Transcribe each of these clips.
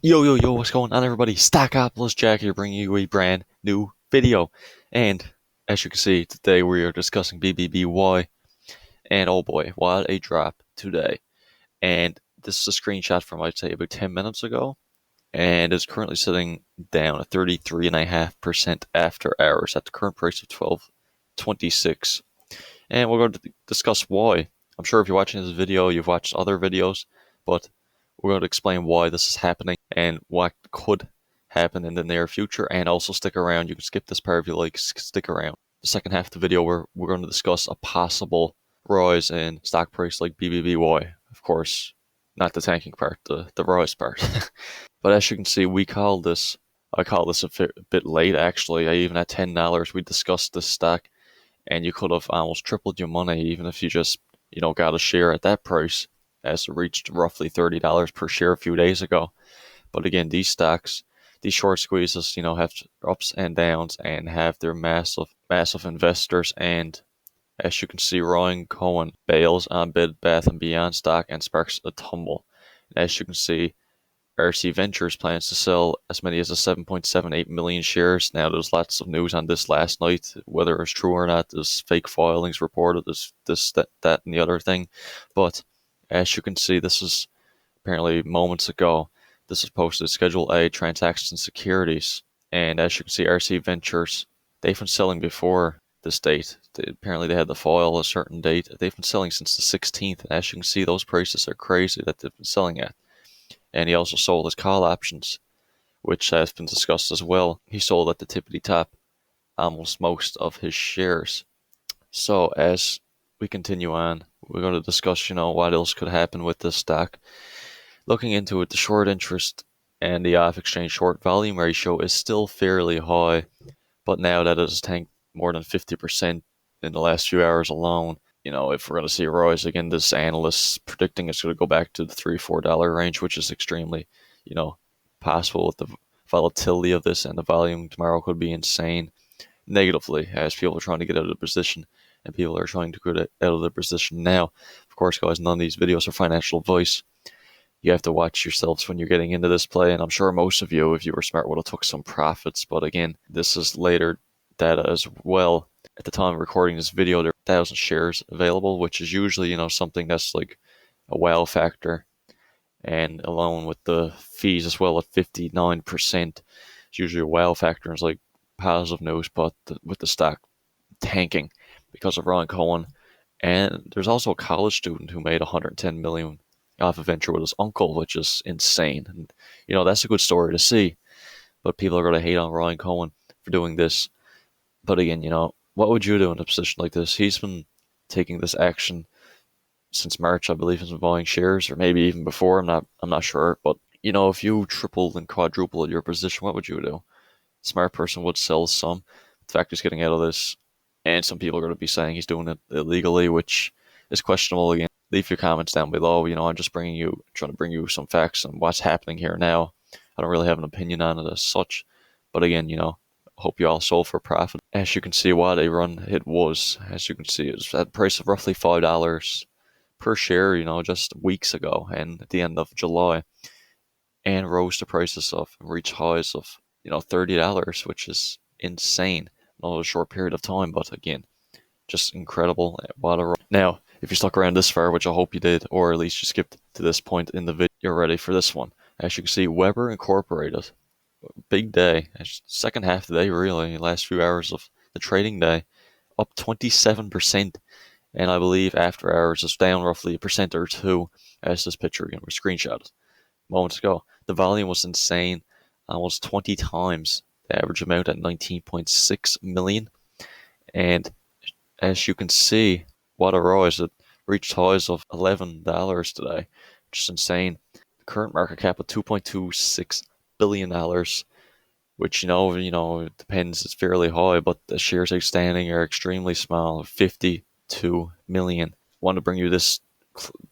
Yo, what's going on, everybody? Stockopolis Jack here, bringing you a brand new video. And as you can see, today we are discussing BBBY. And oh boy, what a drop today. And this is a screenshot from, I'd say, about 10 minutes ago. And it's currently sitting down at 33.5% after hours at the current price of 12.26. And we're going to discuss why. I'm sure if you're watching this video, you've watched other videos, but we're going to explain why this is happening and what could happen in the near future. And also stick around. You can skip this part if you like. Stick around. The second half of the video, we're going to discuss a possible rise in stock price like BBBY. Of course, not the tanking part, the rise part. But as you can see, I call this a bit late actually. Even at $10, we discussed this stock, and you could have almost tripled your money even if you just got a share at that price, as it reached roughly $30 per share a few days ago. But again, these stocks, these short squeezes, have ups and downs and have their massive investors. And as you can see, Cohen bails on Bed Bath & Beyond stock and sparks a tumble. And as you can see, RC Ventures plans to sell as many as 7.78 million shares. Now, there's lots of news on this last night, whether it's true or not. There's fake filings reported, there's this, that, and the other thing. But as you can see, this is apparently moments ago. This is posted Schedule A Transaction Securities. And as you can see, RC Ventures, they've been selling before this date. Apparently, they had to file a certain date. They've been selling since the 16th. And as you can see, those prices are crazy that they've been selling at. And he also sold his call options, which has been discussed as well. He sold at the tippity top almost most of his shares. So as we continue on, we're going to discuss, what else could happen with this stock. Looking into it, the short interest and the off-exchange short volume ratio is still fairly high, but now that it has tanked more than 50% in the last few hours alone, if we're going to see a rise again, this analyst predicting it's going to go back to the $3-4 range, which is extremely, possible with the volatility of this, and the volume tomorrow could be insane negatively as people are trying to get out of the position, and people are trying to get out of the position now. Of course, guys, none of these videos are financial advice. You have to watch yourselves when you're getting into this play, and I'm sure most of you, if you were smart, would have took some profits. But again, this is later data as well. At the time of recording this video, there are 1,000 shares available, which is usually, something that's like a wow factor. And along with the fees as well at 59%, it's usually a wow factor. It's like positive news, but with the stock tanking because of Ron Cohen. And there's also a college student who made $110 million off a venture with his uncle, which is insane. And, that's a good story to see. But people are going to hate on Ryan Cohen for doing this. But again, what would you do in a position like this? He's been taking this action since March, I believe. He's been buying shares, or maybe even before. I'm not sure. But if you tripled and quadrupled your position, what would you do? A smart person would sell some. The fact he's getting out of this, and some people are going to be saying he's doing it illegally, which is questionable. Again, leave your comments down below. I'm just trying to bring you some facts on what's happening here now. I don't really have an opinion on it as such. But again, hope you all sold for profit. As you can see, what a run it was. As you can see, it was at a price of roughly $5 per share, just weeks ago, and at the end of July, and rose to prices of, reached highs of, $30, which is insane. Not a short period of time, but again, just incredible. What a run. Now, if you stuck around this far, which I hope you did, or at least you skipped to this point in the video, you're ready for this one. As you can see, Webr Incorporated, big day, second half of the day, really, last few hours of the trading day, up 27%. And I believe after hours it's down roughly 1% or 2%, as this picture again was screenshotted moments ago. The volume was insane, almost 20 times the average amount at 19.6 million. And as you can see, what a rise. It reached highs of $11 today, which is insane. The current market cap of $2.26 billion, which, it depends, it's fairly high, but the shares outstanding are extremely small, 52 million. Want to bring you this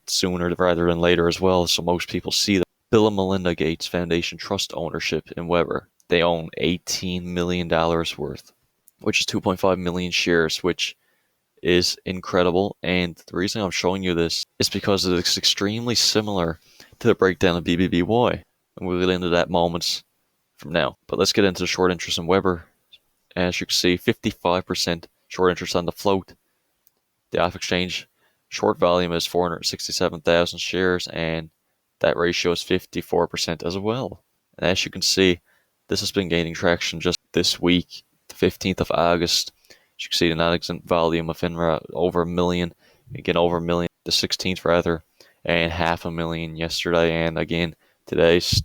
sooner rather than later as well, so most people see that. Bill and Melinda Gates Foundation Trust ownership in Webr. They own $18 million worth, which is 2.5 million shares, which is incredible. And the reason I'm showing you this is because it's extremely similar to the breakdown of BBBY. and we'll get into that moments from now. But let's get into the short interest in Webr. As you can see, 55% short interest on the float. The off exchange short volume is 467,000 shares, and that ratio is 54% as well. And as you can see, this has been gaining traction just this week, the 15th of August. As you can see, the non-exempt volume of FINRA over a million, again over a million, the 16th rather, and 500,000 yesterday. And again, today's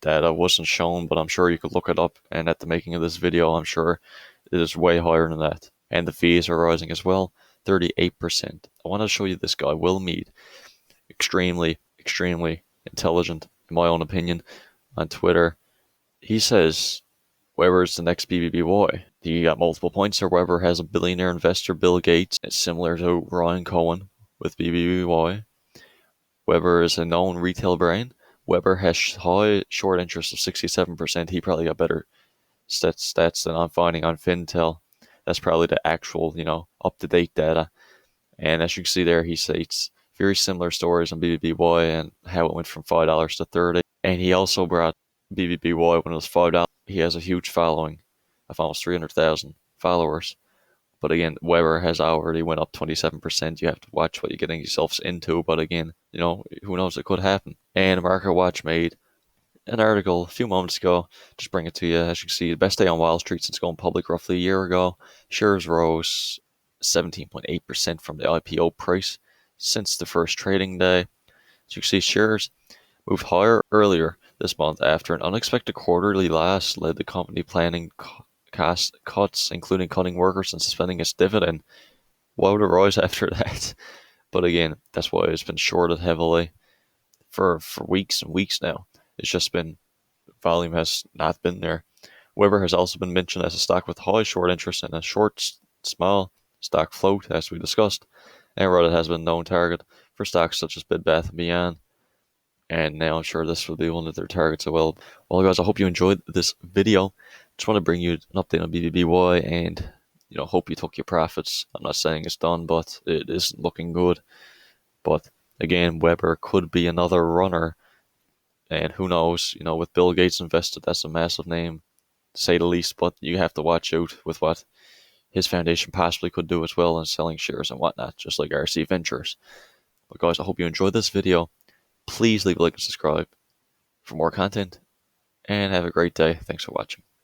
data wasn't shown, but I'm sure you could look it up. And at the making of this video, I'm sure it is way higher than that. And the fees are rising as well, 38%. I want to show you this guy, Will Mead. Extremely, extremely intelligent, in my own opinion, on Twitter. He says Webr is the next BBBY. He got multiple points there. Webr has a billionaire investor, Bill Gates. It's similar to Ryan Cohen with BBBY. Webr is a known retail brand. Webr has high short interest of 67%. He probably got better stats than I'm finding on Fintel. That's probably the actual, up-to-date data. And as you can see there, he states very similar stories on BBBY and how it went from $5 to $30. And he also brought BBBY when it was $5. He has a huge following of almost 300,000 followers. But again, Webr has already went up 27%. You have to watch what you're getting yourselves into. But again, who knows, it could happen. And Market Watch made an article a few moments ago. Just bring it to you. As you can see, the best day on Wall Street since going public roughly a year ago. Shares rose 17.8% from the IPO price since the first trading day. As you can see, shares moved higher earlier this month after an unexpected quarterly loss led the company planning cost cuts, including cutting workers and suspending its dividend. Why would it rise after that? But again, that's why it's been shorted heavily for weeks and weeks now. It's just been, volume has not been there. Webr has also been mentioned as a stock with high short interest and a small stock float, as we discussed. And Reddit has been a known target for stocks such as Bed Bath & Beyond. And now I'm sure this will be one of their targets as well. Well, guys, I hope you enjoyed this video. Just want to bring you an update on BBBY and, hope you took your profits. I'm not saying it's done, but it isn't looking good. But again, Webr could be another runner. And who knows, with Bill Gates invested, that's a massive name, to say the least. But you have to watch out with what his foundation possibly could do as well in selling shares and whatnot, just like RC Ventures. But guys, I hope you enjoyed this video. Please leave a like and subscribe for more content, and have a great day. Thanks for watching.